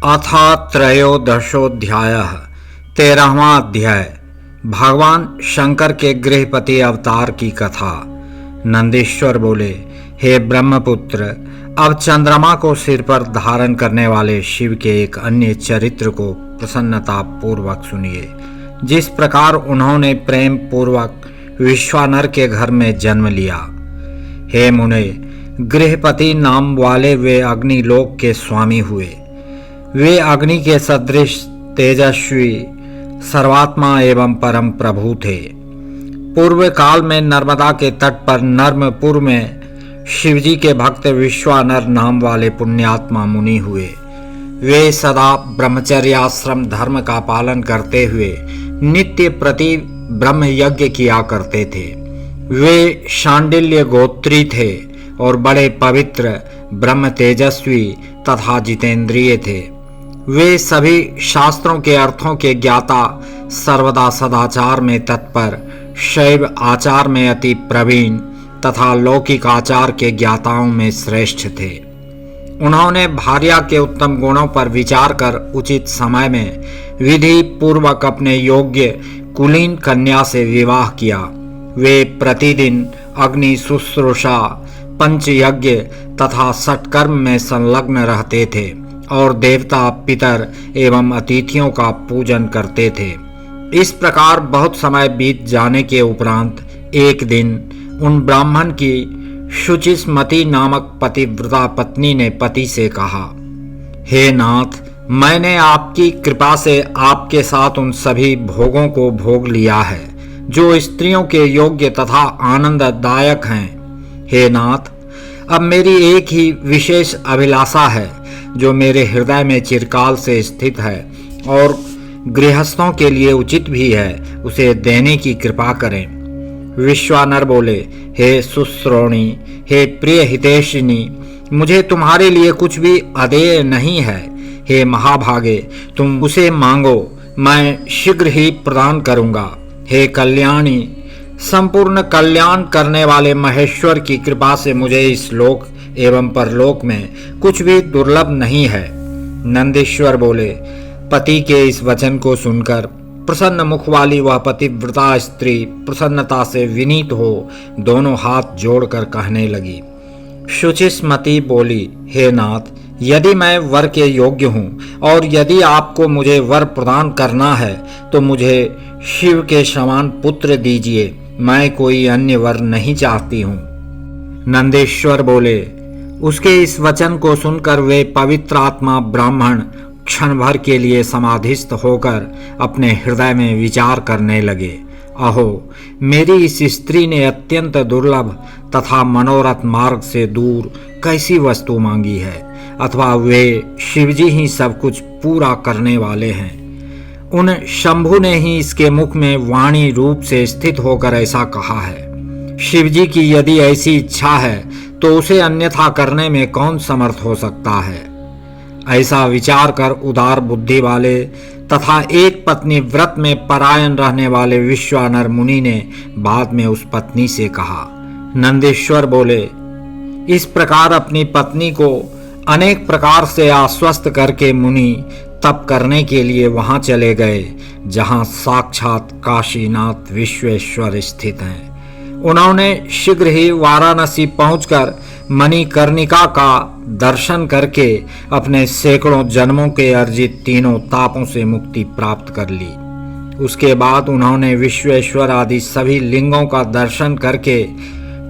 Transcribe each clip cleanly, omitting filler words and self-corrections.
अथ त्रयोदशोऽध्यायः 13वां अध्याय भगवान शंकर के गृहपति अवतार की कथा। नंदीश्वर बोले, हे ब्रह्मपुत्र, अब चंद्रमा को सिर पर धारण करने वाले शिव के एक अन्य चरित्र को प्रसन्नता पूर्वक सुनिए। जिस प्रकार उन्होंने प्रेम पूर्वक विश्वानर के घर में जन्म लिया। हे मुने, गृहपति नाम वाले वे अग्निलोक के स्वामी हुए। वे अग्नि के सदृश तेजस्वी सर्वात्मा एवं परम प्रभु थे। पूर्व काल में नर्मदा के तट पर नर्मपुर में शिवजी के भक्त विश्वानर नाम वाले पुण्यात्मा मुनि हुए। वे सदा ब्रह्मचर्याश्रम धर्म का पालन करते हुए नित्य प्रति ब्रह्म यज्ञ किया करते थे। वे शांडिल्य गोत्री थे और बड़े पवित्र ब्रह्म तेजस्वी तथा जितेंद्रिय थे। वे सभी शास्त्रों के अर्थों के ज्ञाता, सर्वदा सदाचार में तत्पर, शैव आचार में अति प्रवीण तथा लौकिक आचार के ज्ञाताओं में श्रेष्ठ थे। उन्होंने भार्या के उत्तम गुणों पर विचार कर उचित समय में विधि पूर्वक अपने योग्य कुलीन कन्या से विवाह किया। वे प्रतिदिन अग्नि शुश्रूषा, पंचयज्ञ तथा सत्कर्म में संलग्न रहते थे और देवता, पितर एवं अतिथियों का पूजन करते थे। इस प्रकार बहुत समय बीत जाने के उपरांत एक दिन उन ब्राह्मण की शुचिस्मती नामक पतिव्रता पत्नी ने पति से कहा, हे नाथ, मैंने आपकी कृपा से आपके साथ उन सभी भोगों को भोग लिया है जो स्त्रियों के योग्य तथा आनंददायक हैं। हे नाथ, अब मेरी एक ही विशेष अभिलाषा है जो मेरे हृदय में चिरकाल से स्थित है और गृहस्थों के लिए उचित भी है, उसे देने की कृपा करें। विश्वानर बोले, हे सुश्रोणी, हे प्रिय हितैषिणी, मुझे तुम्हारे लिए कुछ भी अदेय नहीं है। हे महाभागे, तुम उसे मांगो, मैं शीघ्र ही प्रदान करूंगा। हे कल्याणी, संपूर्ण कल्याण करने वाले महेश्वर की कृपा से मुझे इस लोक एवं परलोक में कुछ भी दुर्लभ नहीं है। नंदीश्वर बोले, पति के इस वचन को सुनकर प्रसन्न मुख वाली वह पतिव्रता स्त्री प्रसन्नता से विनीत हो दोनों हाथ जोड़कर कहने लगी। शुचिस्मती बोली, हे नाथ, यदि मैं वर के योग्य हूँ और यदि आपको मुझे वर प्रदान करना है तो मुझे शिव के समान पुत्र दीजिए। मैं कोई अन्य वर नहीं चाहती हूँ। नंदीश्वर बोले, उसके इस वचन को सुनकर वे पवित्र आत्मा ब्राह्मण क्षण भर के लिए समाधिस्थ होकर अपने हृदय में विचार करने लगे। अहो, मेरी इस स्त्री ने अत्यंत दुर्लभ तथा मनोरथ मार्ग से दूर कैसी वस्तु मांगी है, अथवा वे शिवजी ही सब कुछ पूरा करने वाले हैं। उन शंभु ने ही इसके मुख में वाणी रूप से स्थित होकर ऐसा कहा है। शिवजी की यदि ऐसी इच्छा है तो उसे अन्यथा करने में कौन समर्थ हो सकता है। ऐसा विचार कर उदार बुद्धि वाले तथा एक पत्नी व्रत में परायण रहने वाले विश्वानर मुनि ने बाद में उस पत्नी से कहा। नंदीश्वर बोले, इस प्रकार अपनी पत्नी को अनेक प्रकार से आश्वस्त करके मुनि तप करने के लिए वहां चले गए जहां साक्षात काशीनाथ विश्वेश्वर स्थित हैं। उन्होंने शीघ्र ही वाराणसी पहुंचकर मणिकर्णिका का दर्शन करके अपने सैकड़ों जन्मों के अर्जित तीनों तापों से मुक्ति प्राप्त कर ली। उसके बाद उन्होंने विश्वेश्वर आदि सभी लिंगों का दर्शन करके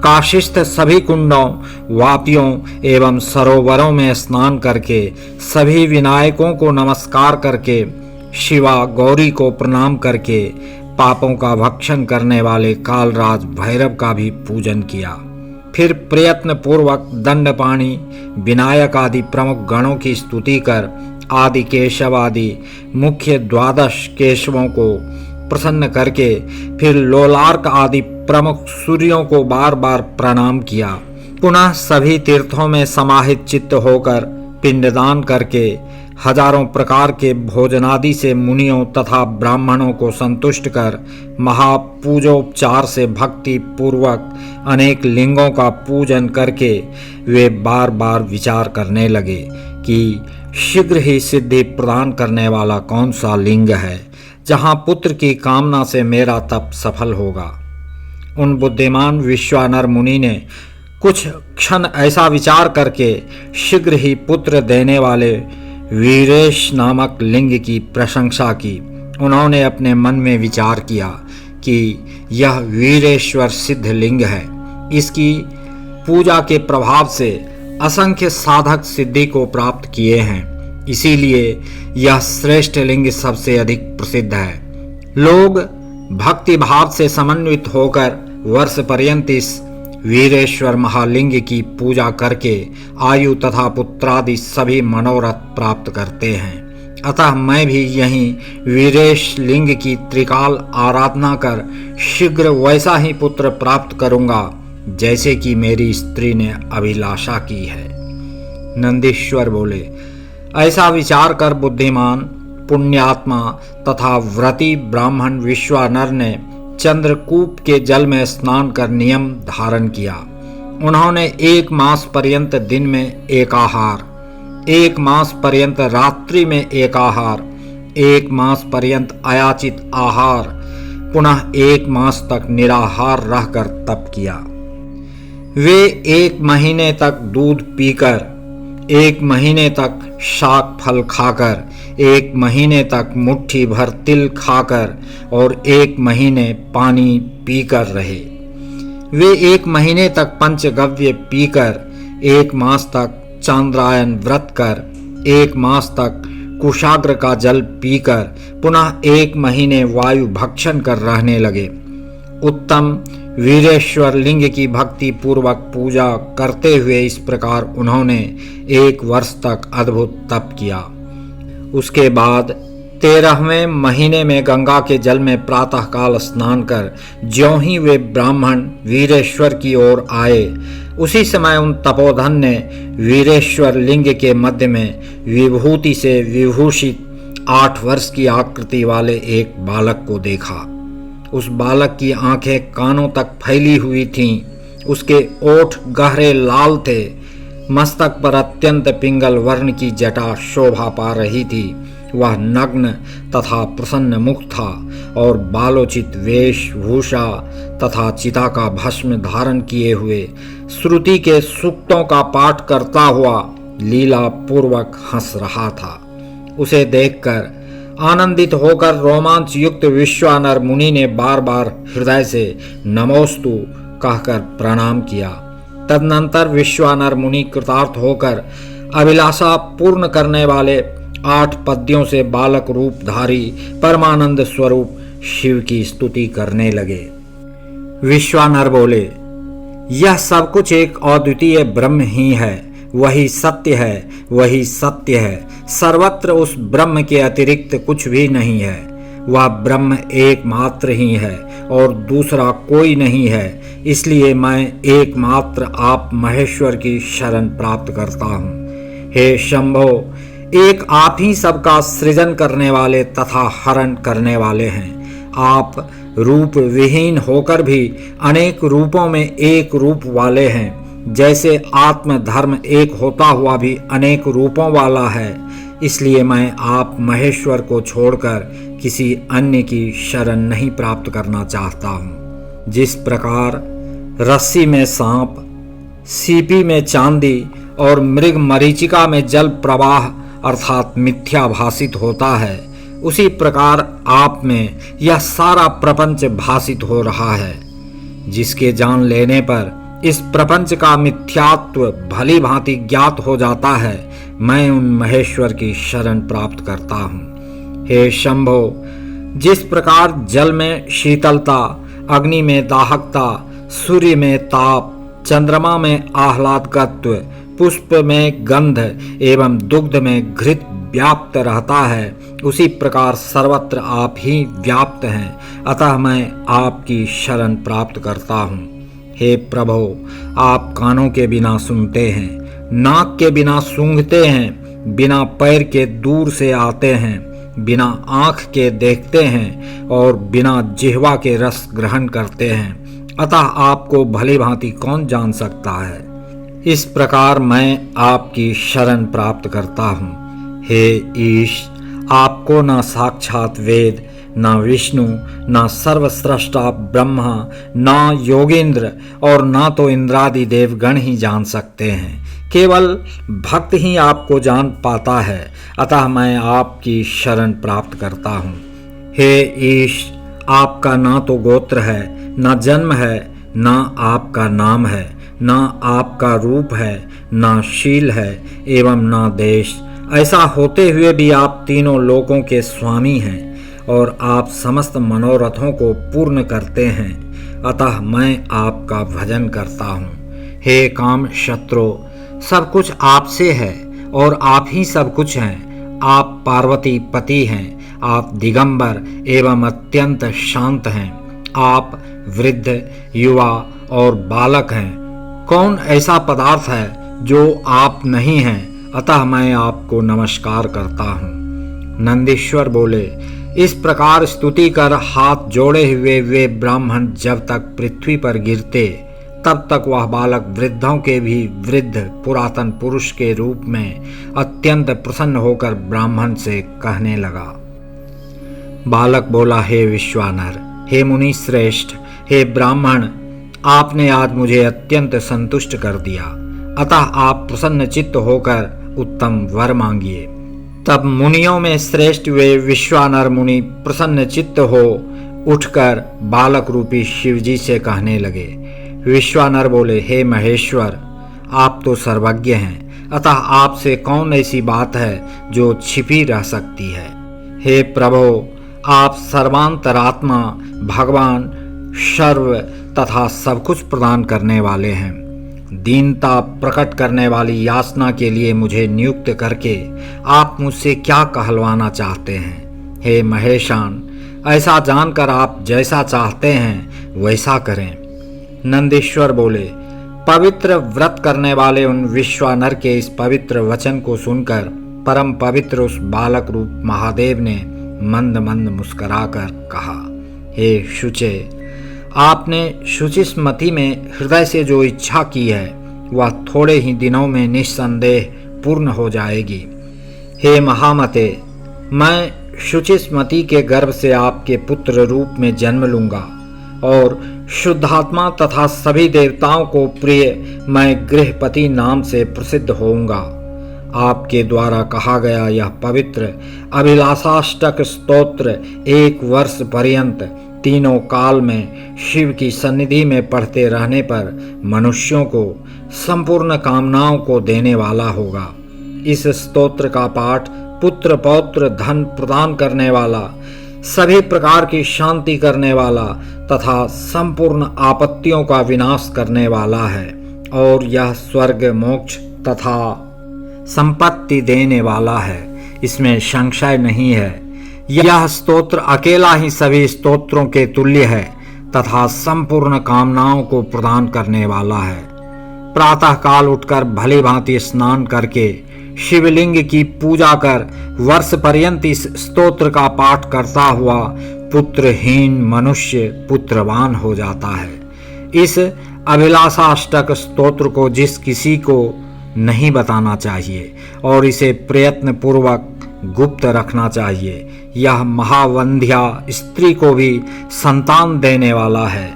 काशीस्थ सभी कुंडों, वापियों एवं सरोवरों में स्नान करके सभी विनायकों को नमस्कार करके शिवा गौरी को प्रणाम करके पापों का भक्षण करने वाले कालराज भैरव का भी पूजन किया। फिर प्रयत्न पूर्वक दंडपाणि, विनायक आदि प्रमुख गणों की स्तुति कर आदि केशव आदि मुख्य 12 केशवों को प्रसन्न करके फिर लोलार्क आदि प्रमुख सूर्यों को बार बार प्रणाम किया। पुनः सभी तीर्थों में समाहित चित्त होकर पिंडदान करके हजारों प्रकार के भोजनादि से मुनियों तथा ब्राह्मणों को संतुष्ट कर महापूजोपचार से भक्ति पूर्वक अनेक लिंगों का पूजन करके वे बार बार विचार करने लगे कि शीघ्र ही सिद्धि प्रदान करने वाला कौन सा लिंग है जहाँ पुत्र की कामना से मेरा तप सफल होगा। उन बुद्धिमान विश्वानर मुनि ने कुछ क्षण ऐसा विचार करके शीघ्र ही पुत्र देने वाले वीरेश नामक लिंग की प्रशंसा की। उन्होंने अपने मन में विचार किया कि यह वीरेश्वर सिद्ध लिंग है, इसकी पूजा के प्रभाव से असंख्य साधक सिद्धि को प्राप्त किए हैं, इसीलिए यह श्रेष्ठ लिंग सबसे अधिक प्रसिद्ध है। लोग भक्ति भाव से समन्वित होकर वर्ष पर्यंत इस वीरेश्वर महालिंग की पूजा करके आयु तथा पुत्रादि सभी मनोरथ प्राप्त करते हैं। अतः मैं भी यहीं वीरेश लिंग की त्रिकाल आराधना कर शीघ्र वैसा ही पुत्र प्राप्त करूंगा जैसे कि मेरी स्त्री ने अभिलाषा की है। नंदीश्वर बोले, ऐसा विचार कर बुद्धिमान पुण्यात्मा तथा व्रती ब्राह्मण विश्वानर ने चंद्रकूप के जल में स्नान कर नियम धारण किया। उन्होंने 1 मास पर्यंत दिन में एक आहार, 1 मास पर्यंत रात्रि में एक आहार, 1 मास पर्यंत अयाचित आहार, पुनः 1 मास तक निराहार रहकर तप किया। वे 1 महीने तक दूध पीकर, 1 महीने तक शाक फल खाकर, 1 महीने तक मुट्ठी भर तिल खाकर और 1 महीने पानी पीकर रहे। वे 1 महीने तक पंचगव्य पीकर, 1 मास तक चांद्रायन व्रत कर, 1 मास तक कुशाग्र का जल पीकर पुनः 1 महीने वायु भक्षण कर रहने लगे। उत्तम वीरेश्वर लिंग की भक्ति पूर्वक पूजा करते हुए इस प्रकार उन्होंने 1 वर्ष तक अद्भुत तप किया। उसके बाद 13वें महीने में गंगा के जल में प्रातःकाल स्नान कर ज्यों ही वे ब्राह्मण वीरेश्वर की ओर आए, उसी समय उन तपोधन ने वीरेश्वर लिंग के मध्य में विभूति से विभूषित 8 वर्ष की आकृति वाले एक बालक को देखा। उस बालक की आंखें कानों तक फैली हुई थीं, उसके ओठ गहरे लाल थे, मस्तक पर अत्यंत पिंगल वर्ण की जटा शोभा पा रही थी। वह नग्न तथा प्रसन्न मुख था और बालोचित वेशभूषा तथा चिता का भस्म धारण किए हुए श्रुति के सूक्तों का पाठ करता हुआ लीला पूर्वक हंस रहा था। उसे देखकर आनंदित होकर रोमांच युक्त विश्वानर मुनि ने बार बार हृदय से नमोस्तु कहकर प्रणाम किया। तदनंतर विश्वानर मुनि कृतार्थ होकर अभिलाषा पूर्ण करने वाले 8 पद्यों से बालक रूपधारी परमानंद स्वरूप शिव की स्तुति करने लगे। विश्वानर बोले, यह सब कुछ एक अद्वितीय ब्रह्म ही है, वही सत्य है, वही सत्य है। सर्वत्र उस ब्रह्म के अतिरिक्त कुछ भी नहीं है। वह ब्रह्म एकमात्र ही है और दूसरा कोई नहीं है। इसलिए मैं एकमात्र आप महेश्वर की शरण प्राप्त करता हूँ। हे शंभो, एक आप ही सबका सृजन करने वाले तथा हरण करने वाले हैं। आप रूप विहीन होकर भी अनेक रूपों में एक रूप वाले हैं। जैसे आत्म धर्म एक होता हुआ भी अनेक रूपों वाला है, इसलिए मैं आप महेश्वर को छोड़कर किसी अन्य की शरण नहीं प्राप्त करना चाहता हूँ। जिस प्रकार रस्सी में सांप, सीपी में चांदी और मृग मरीचिका में जल प्रवाह अर्थात मिथ्या भासित होता है, उसी प्रकार आप में यह सारा प्रपंच भासित हो रहा है। जिसके जान लेने पर इस प्रपंच का मिथ्यात्व भली भांति ज्ञात हो जाता है, मैं उन महेश्वर की शरण प्राप्त करता हूँ। हे शंभो, जिस प्रकार जल में शीतलता, अग्नि में दाहकता, सूर्य में ताप, चंद्रमा में आह्लादकत्व, पुष्प में गंध एवं दुग्ध में घृत व्याप्त रहता है, उसी प्रकार सर्वत्र आप ही व्याप्त हैं। अतः मैं आपकी शरण प्राप्त करता हूँ। हे प्रभो, आप कानों के बिना सुनते हैं, नाक के बिना सूंघते हैं, बिना पैर के दूर से आते हैं, बिना आँख के देखते हैं और बिना जिह्वा के रस ग्रहण करते हैं। अतः आपको भली भांति कौन जान सकता है। इस प्रकार मैं आपकी शरण प्राप्त करता हूँ। हे ईश, आपको न साक्षात वेद, न विष्णु, न सर्वस्रष्टा ब्रह्मा, न योगेंद्र और न तो इंद्रादि देवगण ही जान सकते हैं। केवल भक्त ही आपको जान पाता है। अतः मैं आपकी शरण प्राप्त करता हूँ। हे ईश, आपका ना तो गोत्र है, न जन्म है, न आपका नाम है, न आपका रूप है, न शील है एवं न देश। ऐसा होते हुए भी आप तीनों लोकों के स्वामी हैं और आप समस्त मनोरथों को पूर्ण करते हैं। अतः मैं आपका भजन करता हूँ। हे काम शत्रु, सब कुछ आपसे है और आप ही सब कुछ हैं। आप पार्वती पति हैं। आप दिगंबर एवं अत्यंत शांत हैं। आप वृद्ध, युवा और बालक हैं। कौन ऐसा पदार्थ है जो आप नहीं हैं? अतः मैं आपको नमस्कार करता हूँ। नंदीश्वर बोले, इस प्रकार स्तुति कर हाथ जोड़े हुए वे ब्राह्मण जब तक पृथ्वी पर गिरते तब तक वह बालक वृद्धों के भी वृद्ध पुरातन पुरुष के रूप में अत्यंत प्रसन्न होकर ब्राह्मण से कहने लगा। बालक बोला, हे विश्वानर, हे मुनि श्रेष्ठ, हे ब्राह्मण, आपने आज मुझे अत्यंत संतुष्ट कर दिया। अतः आप प्रसन्न चित्त होकर उत्तम वर मांगिए। तब मुनियों में श्रेष्ठ वे विश्वानर मुनि प्रसन्न चित्त हो उठकर बालक रूपी शिवजी से कहने लगे। विश्वानर बोले, हे महेश्वर, आप तो सर्वज्ञ हैं। अतः आपसे कौन ऐसी बात है जो छिपी रह सकती है? हे प्रभो, आप सर्वांतरात्मा, भगवान, सर्व तथा सब कुछ प्रदान करने वाले हैं। दीनता प्रकट करने वाली याचना के लिए मुझे नियुक्त करके आप मुझसे क्या कहलवाना चाहते हैं? हे महेशान, ऐसा जानकर आप जैसा चाहते हैं वैसा करें। नंदीश्वर बोले, पवित्र व्रत करने वाले उन विश्वानर के इस पवित्र वचन को सुनकर परम पवित्र उस बालक रूप महादेव ने मंद मंद मुस्कुराकर कहा, हे शुचे, आपने शुचिस्मति में हृदय से जो इच्छा की है वह थोड़े ही दिनों में निस्संदेह पूर्ण हो जाएगी। हे महामते, मैं शुचिस्मति के गर्भ से आपके पुत्र रूप में जन्म लूंगा और शुद्धात्मा तथा सभी देवताओं को प्रिय मैं गृहपति नाम से प्रसिद्ध होऊंगा। आपके द्वारा कहा गया यह पवित्र अभिलाषाष्टक स्तोत्र 1 वर्ष पर्यंत तीनों काल में शिव की सन्निधि में पढ़ते रहने पर मनुष्यों को संपूर्ण कामनाओं को देने वाला होगा। इस स्तोत्र का पाठ पुत्र पौत्र धन प्रदान करने वाला, सभी प्रकार की शांति करने वाला तथा संपूर्ण आपत्तियों का विनाश करने वाला है और यह स्वर्ग मोक्ष तथा संपत्ति देने वाला है, इसमें संशय नहीं है। यह स्तोत्र अकेला ही सभी स्तोत्रों के तुल्य है तथा संपूर्ण कामनाओं को प्रदान करने वाला है। प्रातः काल उठकर भली भांति स्नान करके शिवलिंग की पूजा कर वर्ष पर्यंत इस स्तोत्र का पाठ करता हुआ पुत्रहीन मनुष्य पुत्रवान हो जाता है। इस अभिलाषाष्टक स्तोत्र को जिस किसी को नहीं बताना चाहिए और इसे प्रयत्न पूर्वक गुप्त रखना चाहिए। यह महावंध्या स्त्री को भी संतान देने वाला है।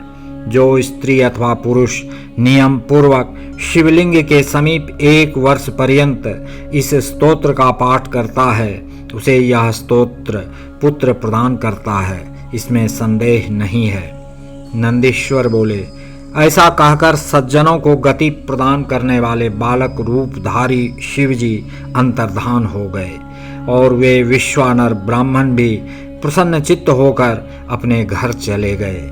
जो स्त्री अथवा पुरुष नियम पूर्वक शिवलिंग के समीप 1 वर्ष पर्यंत इस स्तोत्र का पाठ करता है उसे यह स्तोत्र पुत्र प्रदान करता है, इसमें संदेह नहीं है। नंदीश्वर बोले, ऐसा कहकर सज्जनों को गति प्रदान करने वाले बालक रूपधारी शिवजी अंतर्धान हो गए और वे विश्वानर ब्राह्मण भी प्रसन्न चित्त होकर अपने घर चले गए।